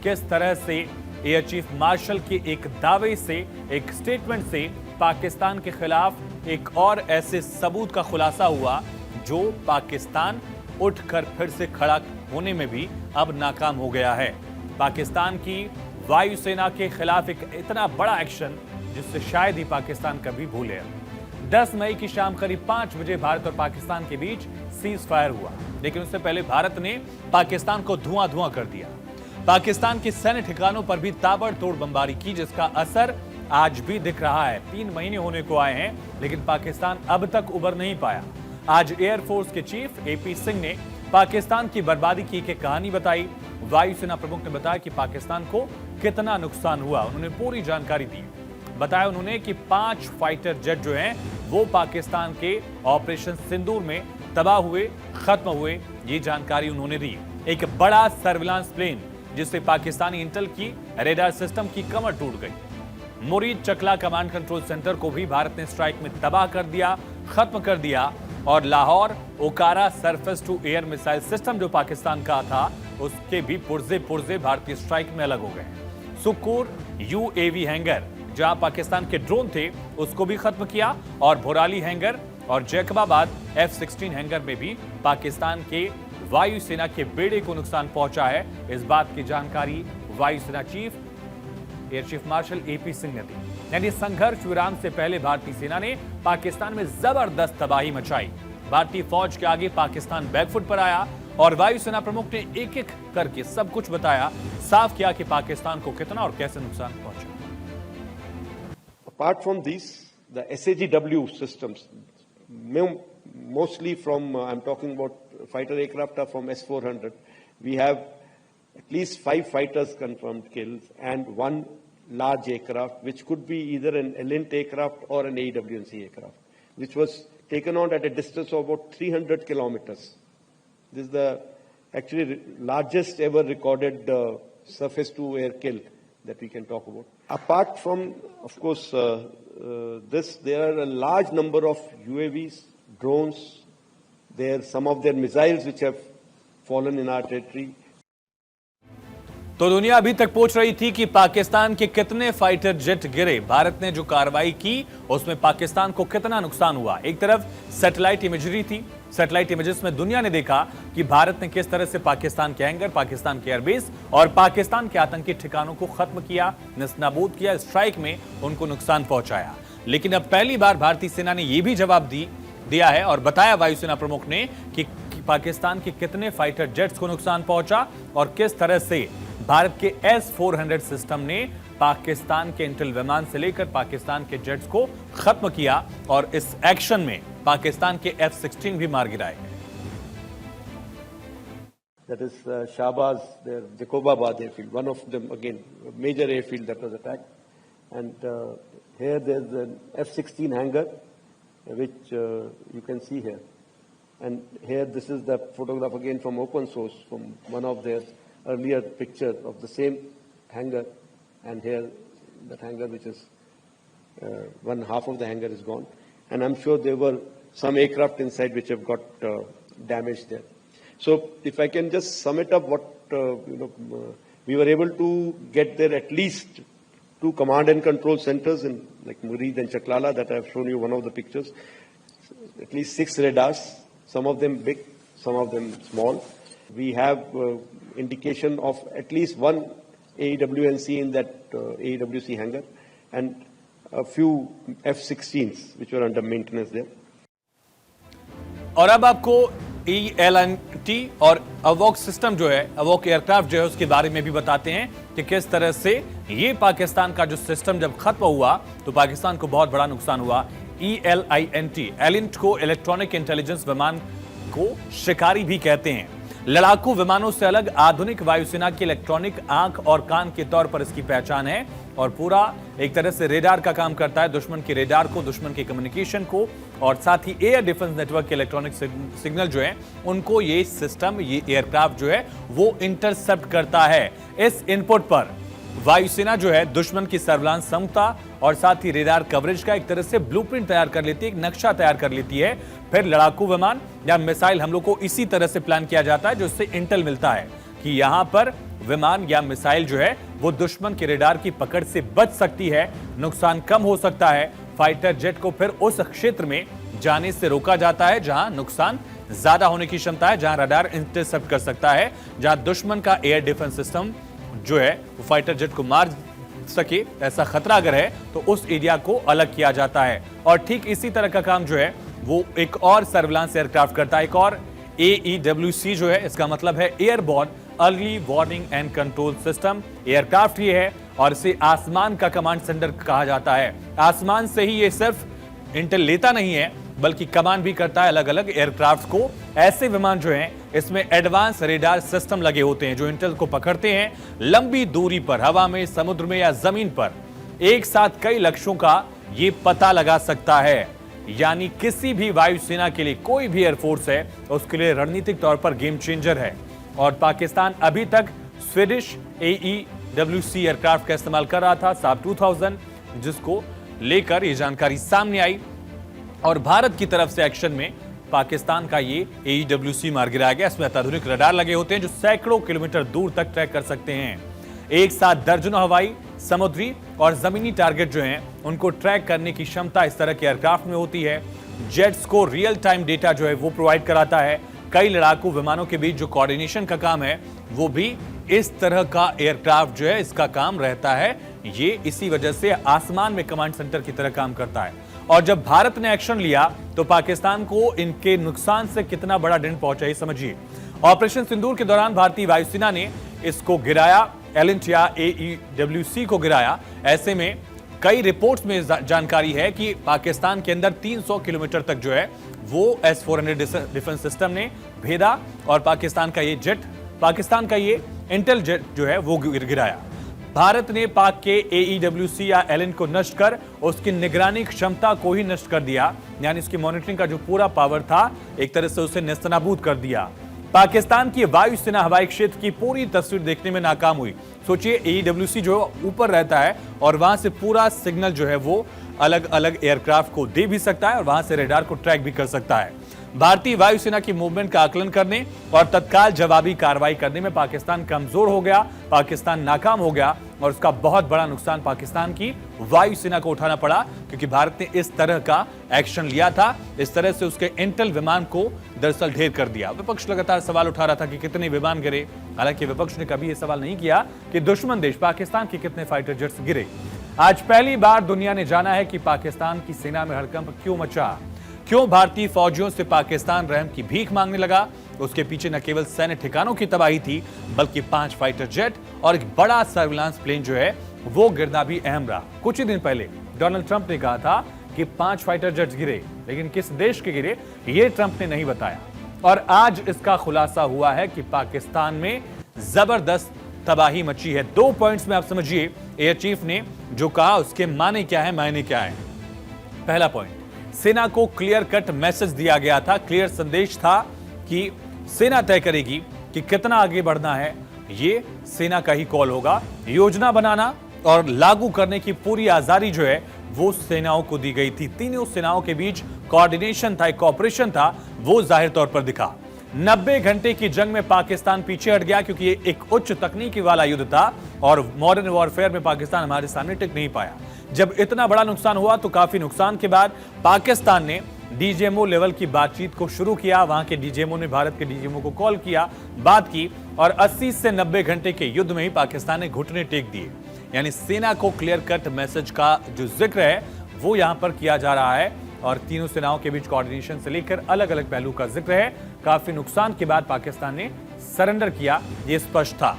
किस तरह से एयर चीफ मार्शल के एक दावे से, एक स्टेटमेंट से पाकिस्तान के खिलाफ एक और ऐसे सबूत का खुलासा हुआ जो पाकिस्तान उठकर फिर से खड़ा होने में भी अब नाकाम हो गया है। पाकिस्तान की वायुसेना के खिलाफ एक इतना बड़ा एक्शन जिससे शायद ही पाकिस्तान कभी भूले। 10 मई की शाम करीब 5 बजे भारत और पाकिस्तान के बीच सीज फायर हुआ, लेकिन उससे पहले भारत ने पाकिस्तान को धुआं कर दिया। पाकिस्तान के सैन्य ठिकानों पर भी ताबड़तोड़ बमबारी की, जिसका असर आज भी दिख रहा है। 3 महीने होने को आए हैं, लेकिन पाकिस्तान अब तक उबर नहीं पाया। आज एयरफोर्स के चीफ एपी सिंह ने पाकिस्तान की बर्बादी की एक कहानी बताई। वायुसेना प्रमुख ने बताया कि पाकिस्तान को कितना नुकसान हुआ, उन्होंने पूरी जानकारी दी। बताया उन्होंने कि 5 फाइटर जेट जो हैं वो पाकिस्तान के ऑपरेशन सिंदूर में तबाह हुए, खत्म हुए, ये जानकारी उन्होंने दी। एक बड़ा सर्विलांस प्लेन जिससे पाकिस्तानी इंटेल की रेडार सिस्टम की कमर टूट गई। मुरीद चकला कमांड कंट्रोल सेंटर को भी भारत ने स्ट्राइक में तबाह कर दिया, खत्म कर दिया। और Lahore Okara surface to air missile system जो पाकिस्तान का था, उसके भी पुर्जे भारतीय स्ट्राइक में अलग हो गए। सुकूर यूएवी हैंगर जहां पाकिस्तान के ड्रोन थे उसको भी खत्म किया, और भोराली हैंगर और जैकबाबाद F-16 हैंगर में भी पाकिस्तान के वायुसेना के बेड़े को नुकसान पहुंचा है। इस बात की जानकारी वायुसेना chief air chief marshal AP Singh ने दी। यानी संघर्ष विराम से पहले भारतीय सेना ने पाकिस्तान में जबरदस्त तबाही मचाई। भारतीय फौज के आगे पाकिस्तान बैकफुट पर आया और वायुसेना प्रमुख ने एक एक करके सब कुछ बताया, साफ किया कि पाकिस्तान को कितना और कैसे नुकसान पहुंचा। Apart from these, the SAGW systems, mostly from, I'm talking about fighter aircraft are from S-400. We have at least 5 fighters confirmed kills and 1 large aircraft, which could be either an Elint aircraft or an AWNC aircraft, which was taken on at a distance of about 300 kilometers. This is the actually largest ever recorded surface-to-air kill that we can talk about. Apart from, of course, this, there are a large number of UAVs, drones, there are some of their missiles which have fallen in our territory. तो दुनिया अभी तक पूछ रही थी कि पाकिस्तान के कितने फाइटर जेट गिरे, भारत ने जो कार्रवाई की उसमें पाकिस्तान को कितना नुकसान हुआ। एक तरफ सैटेलाइट इमेजरी थी, सैटेलाइट इमेजेस में दुनिया ने देखा कि भारत ने किस तरह से पाकिस्तान के हैंगर, पाकिस्तान के एयरबेस और पाकिस्तान के आतंकी ठिकानों को खत्म किया, नेस्तनाबूद किया, स्ट्राइक में उनको नुकसान पहुंचाया। लेकिन अब पहली बार भारतीय सेना ने यह भी जवाब दिया है और बताया वायुसेना प्रमुख ने कि पाकिस्तान के कितने फाइटर जेट्स को नुकसान पहुंचा और किस तरह से भारत के S-400 सिस्टम ने पाकिस्तान के इंटेल विमान से लेकर पाकिस्तान के जेट्स को खत्म किया और इस एक्शन में पाकिस्तान के F-16 भी मार गिराए गए। That is Shahbaz, their Jacobabad airfield, one of them again, a major airfield that was attacked. And here there's an F-16 hangar, which you can see here. And here this is the photograph again from open source, from one of their earlier picture of the same hangar. And here that hangar, which is one half of the hangar is gone. And I'm sure there were some aircraft inside which have got damaged there. So if I can just sum it up, what we were able to get there at least 2 command and control centers in like Murid and Chaklala that I've shown you one of the pictures. At least 6 radars, some of them big, some of them small. We have indication of at least 1 AWNC in that AWC hangar and a few F-16s which were under maintenance there. और अब आपको ELNT और अवॉक system जो है, अवॉक aircraft जो है, उसके बारे में भी बताते हैं कि किस तरह से ये पाकिस्तान का जो सिस्टम जब खत्म हुआ तो पाकिस्तान को बहुत बड़ा नुकसान हुआ। ELINT, एलिंट को इलेक्ट्रॉनिक इंटेलिजेंस विमान को शिकारी भी कहते हैं। लड़ाकू विमानों से अलग आधुनिक वायुसेना की इलेक्ट्रॉनिक आंख और कान के तौर पर इसकी पहचान है और पूरा एक तरह से रेडार का काम करता है, दुश्मन के रेडार को, दुश्मन के कम्युनिकेशन को और साथ ही एयर डिफेंस नेटवर्क के इलेक्ट्रॉनिक सिग्नल जो है उनको ये सिस्टम, ये एयरक्राफ्ट जो है वो इंटरसेप्ट करता है। इस इनपुट पर वायुसेना जो है दुश्मन की सर्विलांस क्षमता और साथ ही रेडार कवरेज का एक तरह से ब्लूप्रिंट तैयार कर लेती है, एक नक्शा तैयार कर लेती है। फिर लड़ाकू विमान या मिसाइल हमलों को इसी तरह से प्लान किया जाता है, जो इससे इंटेल मिलता है कि यहां पर विमान या मिसाइल जो है वो दुश्मन के रेडार की पकड़ से बच सकती है, नुकसान कम हो सकता है। फाइटर जेट को फिर उस क्षेत्र में जाने से रोका जाता है जहां नुकसान ज्यादा होने की क्षमता है, जहां रडार इंटरसेप्ट कर सकता है, जहां दुश्मन का एयर डिफेंस सिस्टम जो है वो फाइटर जेट को मार सके, ऐसा खतरा अगर है तो उस एरिया को अलग किया जाता है। और ठीक इसी तरह का काम जो है वो एक और सर्विलांस एयरक्राफ्ट करता है, एक और AEWC जो है, इसका मतलब है airborne early warning and control system aircraft ये है और इसे आसमान का कमांड सेंटर कहा जाता है। आसमान से ही ये सिर्फ इंटेल लेता नहीं है बल्कि कमांड भी करता है अलग अलग एयरक्राफ्ट को। ऐसे विमान जो हैं इसमें एडवांस रेडार सिस्टम लगे होते हैं जो इंटेल को पकड़ते हैं लंबी दूरी पर, हवा में, समुद्र में या जमीन पर एक साथ कई लक्ष्यों का ये पता लगा सकता है। यानी किसी भी वायुसेना के लिए, कोई भी एयरफोर्स है उसके लिए रणनीतिक तौर पर गेम चेंजर है। और पाकिस्तान अभी तक स्वीडिश AEWC एयरक्राफ्ट का इस्तेमाल कर रहा था साब 2000, जिसको लेकर ये जानकारी सामने आई और भारत की तरफ से एक्शन में पाकिस्तान का ये AEWC मार गिराया गया। इसमें अत्याधुनिक रडार लगे होते हैं जो सैकड़ों किलोमीटर दूर तक ट्रैक कर सकते हैं। एक साथ दर्जनों हवाई, समुद्री और जमीनी टारगेट जो हैं उनको ट्रैक करने की क्षमता इस तरह के एयरक्राफ्ट में होती है। जेट्स को रियल टाइम डेटा जो है वो प्रोवाइड कराता है। कई लड़ाकू विमानों के बीच जो कोऑर्डिनेशन का काम है वो भी इस तरह का एयरक्राफ्ट जो है इसका काम रहता है। ये इसी वजह से आसमान में कमांड सेंटर की तरह काम करता है। और जब भारत ने एक्शन लिया तो पाकिस्तान को इनके नुकसान से कितना बड़ा डेंट पहुंचा, समझिए। ऑपरेशन सिंदूर के दौरान भारतीय वायुसेना ने इसको गिराया, एलिंट या AEWC को गिराया। ऐसे में कई रिपोर्ट्स में जानकारी है कि पाकिस्तान के अंदर 300 किलोमीटर तक जो है वो S-400 डिफेंस सिस्टम ने भेदा और पाकिस्तान का ये इंटेल जेट जो है वो गिराया। भारत ने पाक के AEWC या एलिंट को नष्ट कर उसकी निगरानी क्षमता को ही नष्ट कर दिया, यानी उसकी मॉनिटरिंग का जो पूरा पावर था एक तरह से उसे नेस्तनाबूद कर दिया। पाकिस्तान की वायुसेना हवाई क्षेत्र की पूरी तस्वीर देखने में नाकाम हुई। सोचिए AEWC जो ऊपर रहता है और वहां से पूरा सिग्नल जो है वो अलग अलग एयरक्राफ्ट को दे भी सकता है और वहां से रेडार को ट्रैक भी कर सकता है। भारतीय वायुसेना की मूवमेंट का आकलन करने और तत्काल जवाबी कार्रवाई करने में पाकिस्तान कमजोर हो गया, पाकिस्तान नाकाम हो गया और उसका बहुत बड़ा नुकसान पाकिस्तान की वायुसेना को उठाना पड़ा क्योंकि भारत ने इस तरह का एक्शन लिया था। इस तरह से उसके इंटेल विमान को दरअसल ढेर कर दिया। विपक्ष लगातार सवाल उठा रहा था कि कितने विमान गिरे, हालांकि विपक्ष ने कभी यह सवाल नहीं किया कि दुश्मन देश पाकिस्तान के कितने फाइटर जेट्स गिरे। आज पहली बार दुनिया ने जाना है कि पाकिस्तान की सेना में हड़कंप क्यों मचा, क्यों भारतीय फौजियों से पाकिस्तान रहम की भीख मांगने लगा। उसके पीछे न केवल सैन्य ठिकानों की तबाही थी बल्कि 5 फाइटर जेट और एक बड़ा सर्विलांस प्लेन जो है वो गिरना भी अहम रहा। कुछ ही दिन पहले डोनाल्ड ट्रंप ने कहा था कि 5 फाइटर जेट्स गिरे, लेकिन किस देश के गिरे ये ट्रंप ने नहीं बताया। और आज इसका खुलासा हुआ है कि पाकिस्तान में जबरदस्त तबाही मची है। 2 पॉइंट्स में आप समझिए एयर चीफ ने जो कहा उसके माने क्या है, मायने क्या है। पहला पॉइंट, सेना को क्लियर कट मैसेज दिया गया था, क्लियर संदेश था कि सेना तय करेगी कि कितना आगे बढ़ना है, ये सेना का ही कॉल होगा। योजना बनाना और लागू करने की पूरी आजादी जो है वो सेनाओं को दी गई थी। तीनों सेनाओं के बीच कोऑर्डिनेशन था, कोऑपरेशन था, वो जाहिर तौर पर दिखा। 90 घंटे की जंग में पाकिस्तान पीछे हट गया क्योंकि ये एक उच्च तकनीकी वाला युद्ध था और मॉडर्न वॉरफेयर में पाकिस्तान हमारे सामने टिक नहीं पाया। जब इतना बड़ा नुकसान हुआ तो काफी नुकसान के बाद पाकिस्तान ने DGMO लेवल की बातचीत को शुरू किया। वहां के DGMO ने भारत के DGMO को कॉल किया, बात की और 80 से 90 घंटे के युद्ध में ही पाकिस्तान ने घुटने टेक दिए। यानी सेना को क्लियर कट मैसेज का जो जिक्र है वो यहां पर किया जा रहा है और तीनों सेनाओं के बीच कोऑर्डिनेशन से लेकर अलग अलग पहलू का जिक्र है। काफी नुकसान के बाद पाकिस्तान ने सरेंडर किया, ये स्पष्ट था।